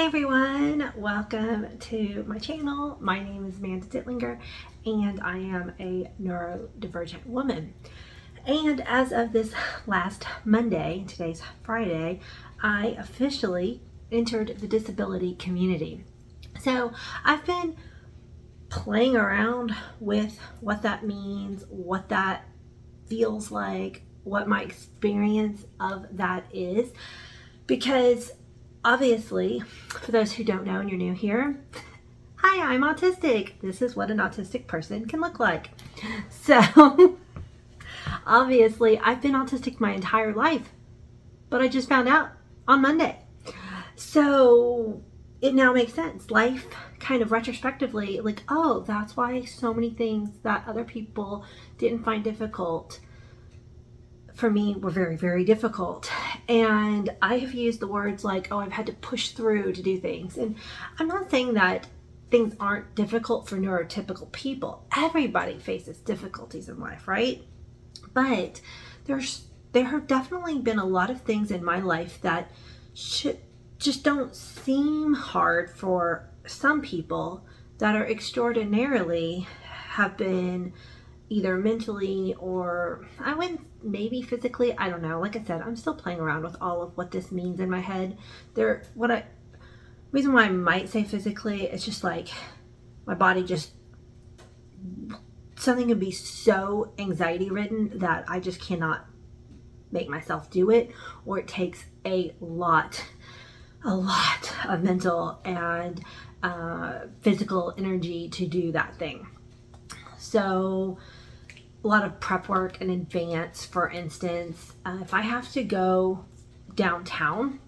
Hey everyone, welcome to my channel. My name is Amanda Dittlinger and I am a neurodivergent woman. And as of this last Monday, today's Friday, I officially entered the disability community. So I've been playing around with what that means, what that feels like, what my experience of that is, because obviously, for those who don't know and you're new here, hi, I'm autistic. This is what an autistic person can look like. So, obviously, I've been autistic my entire life, but I just found out on Monday. So, it now makes sense. Life kind of retrospectively, like, oh, that's why so many things that other people didn't find difficult for me were very, very difficult. And I have used the words like, oh, I've had to push through to do things. And I'm not saying that things aren't difficult for neurotypical people. Everybody faces difficulties in life, right? But there have definitely been a lot of things in my life that just don't seem hard for some people that are extraordinarily have been either mentally or I wouldn't maybe physically, I don't know. Like I said, I'm still playing around with all of what this means in my head. Reason why I might say physically, it's just like my body just, something can be so anxiety ridden that I just cannot make myself do it, or it takes a lot of mental and physical energy to do that thing. So a lot of prep work in advance. For instance, if I have to go downtown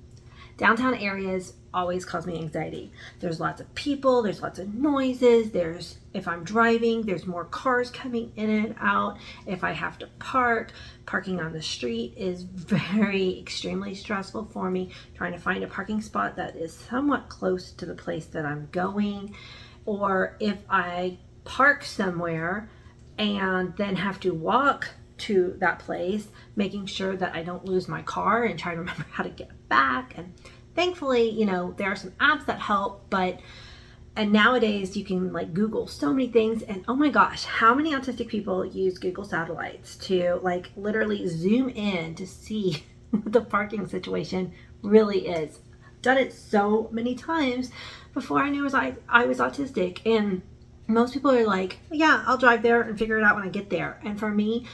areas always cause me anxiety. There's lots of people, there's lots of noises, if I'm driving, there's more cars coming in and out. If I have to parking on the street is extremely stressful for me. Trying to find a parking spot that is somewhat close to the place that I'm going, or if I park somewhere and then have to walk to that place, making sure that I don't lose my car and try to remember how to get back. And thankfully, there are some apps that help, and nowadays you can like Google so many things, and oh my gosh, how many autistic people use Google satellites to like literally zoom in to see what the parking situation really is. Done it so many times before I knew I was autistic, and most people are like, yeah, I'll drive there and figure it out when I get there. And for me,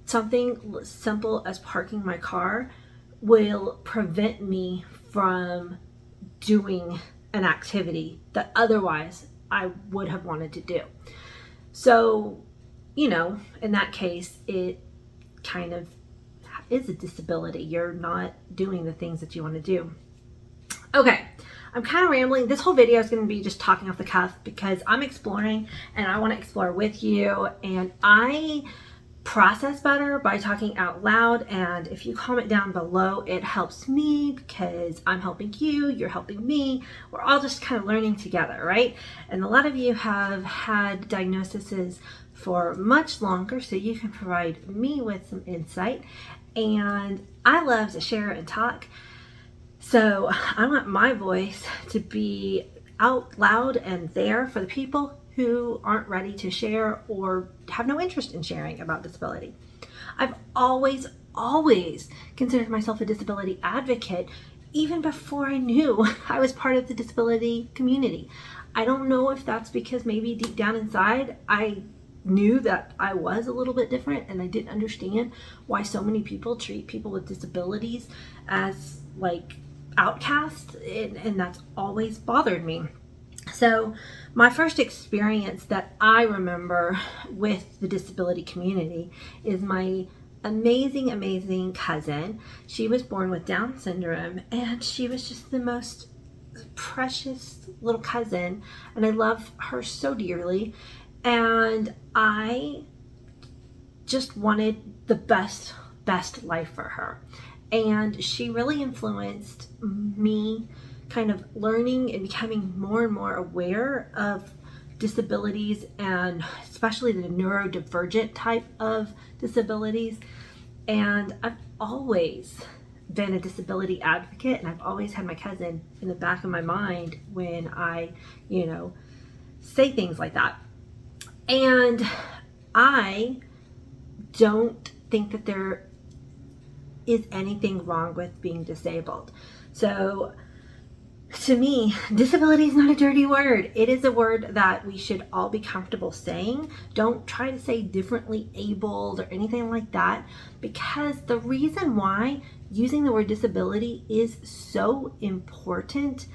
something simple as parking my car will prevent me from doing an activity that otherwise I would have wanted to do. So, in that case, it kind of is a disability. You're not doing the things that you want to do. Okay. I'm kind of rambling. This whole video is going to be just talking off the cuff because I'm exploring and I want to explore with you, and I process better by talking out loud. And if you comment down below, it helps me because I'm helping you, you're helping me. We're all just kind of learning together, right? And a lot of you have had diagnoses for much longer, so you can provide me with some insight. And I love to share and talk. So I want my voice to be out loud and there for the people who aren't ready to share or have no interest in sharing about disability. I've always considered myself a disability advocate, even before I knew I was part of the disability community. I don't know if that's because maybe deep down inside I knew that I was a little bit different, and I didn't understand why so many people treat people with disabilities as like outcasts, and that's always bothered me. So my first experience that I remember with the disability community is my amazing cousin. She was born with Down syndrome, and she was just the most precious little cousin, and I love her so dearly, and I just wanted the best life for her. And she really influenced me kind of learning and becoming more and more aware of disabilities, and especially the neurodivergent type of disabilities. And I've always been a disability advocate, and I've always had my cousin in the back of my mind when I, say things like that. And I don't think that there is anything wrong with being disabled. So to me, disability is not a dirty word. It is a word that we should all be comfortable saying. Don't try to say differently abled or anything like that, because the reason why using the word disability is so important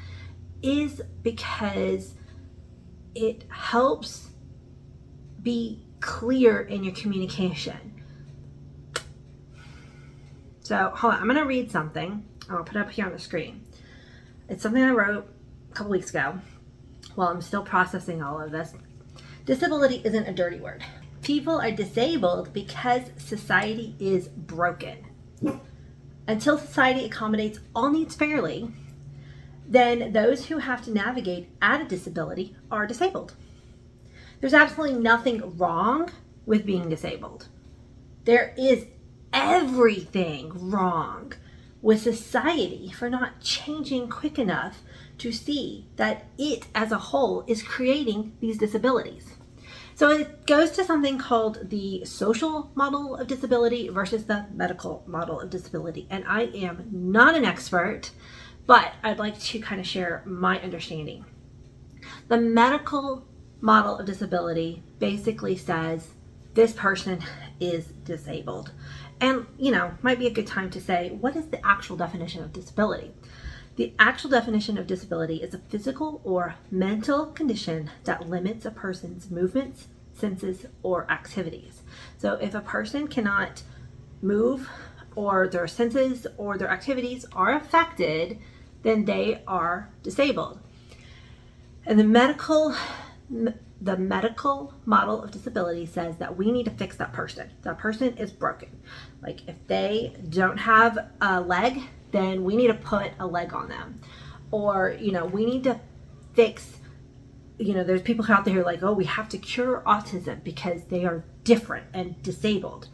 is because it helps be clear in your communication. So hold on, I'm going to read something. I'll put it up here on the screen. It's something I wrote a couple weeks ago while I'm still processing all of this. Disability isn't a dirty word. People are disabled because society is broken. Until society accommodates all needs fairly, then those who have to navigate at a disability are disabled. There's absolutely nothing wrong with being disabled. There is everything wrong with society for not changing quick enough to see that it as a whole is creating these disabilities. So it goes to something called the social model of disability versus the medical model of disability. And I am not an expert, but I'd like to kind of share my understanding. The medical model of disability basically says this person is disabled. And, might be a good time to say, what is the actual definition of disability? The actual definition of disability is a physical or mental condition that limits a person's movements, senses, or activities. So if a person cannot move, or their senses or their activities are affected, then they are disabled. And the medical model of disability says that we need to fix that person. That person is broken. Like if they don't have a leg, then we need to put a leg on them. Or, we need to fix, there's people out there who are like, oh, we have to cure autism because they are different and disabled.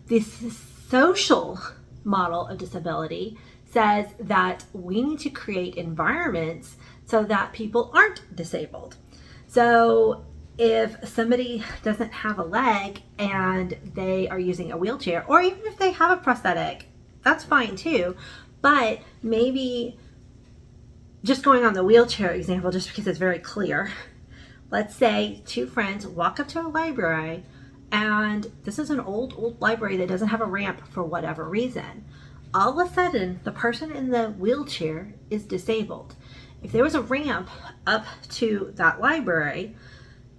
This social model of disability says that we need to create environments so that people aren't disabled. So if somebody doesn't have a leg and they are using a wheelchair, or even if they have a prosthetic, that's fine too. But maybe just going on the wheelchair example, just because it's very clear, let's say two friends walk up to a library, and this is an old library that doesn't have a ramp for whatever reason. All of a sudden, the person in the wheelchair is disabled. If there was a ramp up to that library,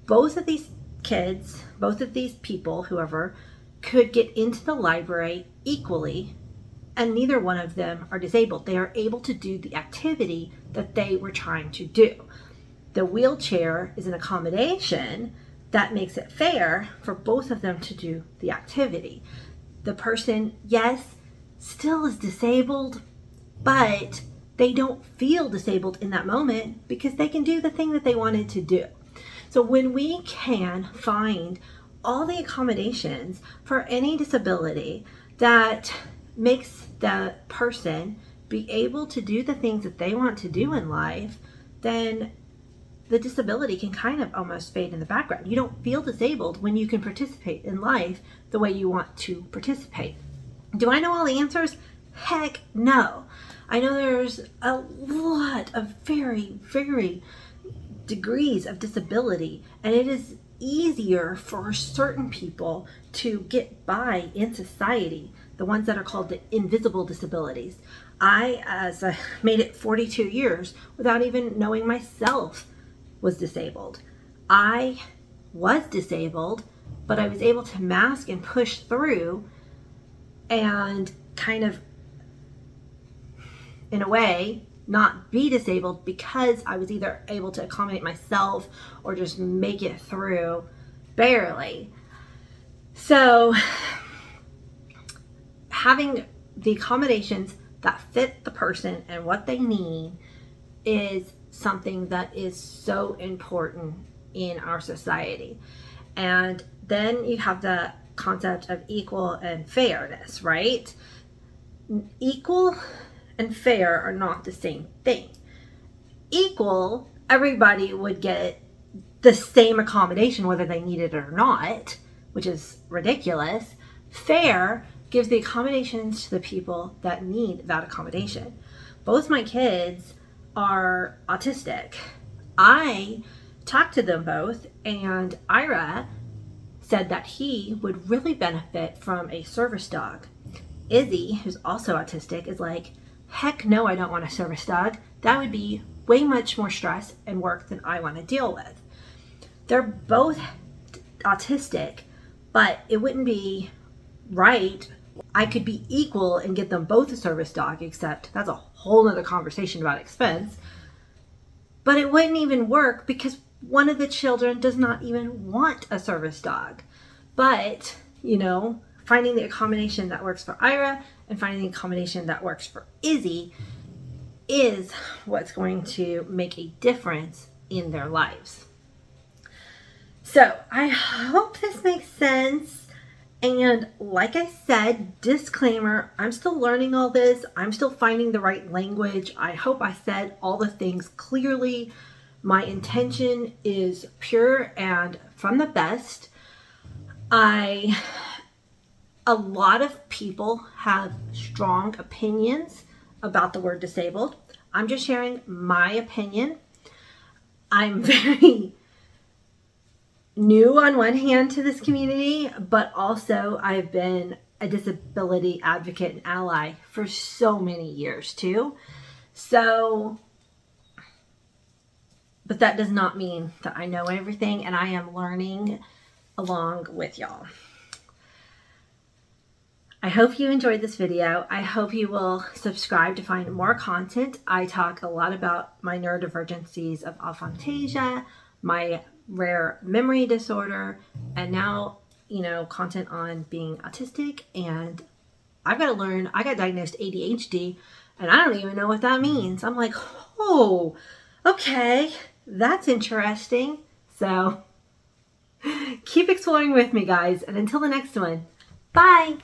both of these kids, both of these people, whoever, could get into the library equally, and neither one of them are disabled. They are able to do the activity that they were trying to do. The wheelchair is an accommodation that makes it fair for both of them to do the activity. The person, yes, still is disabled, but they don't feel disabled in that moment because they can do the thing that they wanted to do. So when we can find all the accommodations for any disability that makes the person be able to do the things that they want to do in life, then the disability can kind of almost fade in the background. You don't feel disabled when you can participate in life the way you want to participate. Do I know all the answers? Heck no. I know there's a lot of very, very degrees of disability, and it is easier for certain people to get by in society, the ones that are called the invisible disabilities. I made it 42 years without even knowing myself was disabled. I was disabled, but I was able to mask and push through and kind of, in a way, not be disabled because I was either able to accommodate myself or just make it through barely. So having the accommodations that fit the person and what they need is something that is so important in our society. And then you have the concept of equal and fairness, right? Equal and fair are not the same thing. Equal, everybody would get the same accommodation whether they need it or not, which is ridiculous. Fair gives the accommodations to the people that need that accommodation. Both my kids are autistic. I talked to them both, and Ira said that he would really benefit from a service dog. Izzy, who's also autistic, is like, heck no, I don't want a service dog. That would be way much more stress and work than I want to deal with. They're both autistic, but it wouldn't be right. I could be equal and get them both a service dog, except that's a whole other conversation about expense. But it wouldn't even work because one of the children does not even want a service dog. But, finding the accommodation that works for Ira and finding the accommodation that works for Izzy is what's going to make a difference in their lives. So I hope this makes sense. And like I said, disclaimer, I'm still learning all this. I'm still finding the right language. I hope I said all the things clearly. My intention is pure and from the best. A lot of people have strong opinions about the word disabled. I'm just sharing my opinion. I'm very new on one hand to this community, but also I've been a disability advocate and ally for so many years too. But that does not mean that I know everything, and I am learning along with y'all. I hope you enjoyed this video. I hope you will subscribe to find more content. I talk a lot about my neurodivergencies of aphantasia, my rare memory disorder, and now, content on being autistic. And I've got to learn, I got diagnosed ADHD, and I don't even know what that means. I'm like, oh, okay, that's interesting. So keep exploring with me, guys. And until the next one, bye.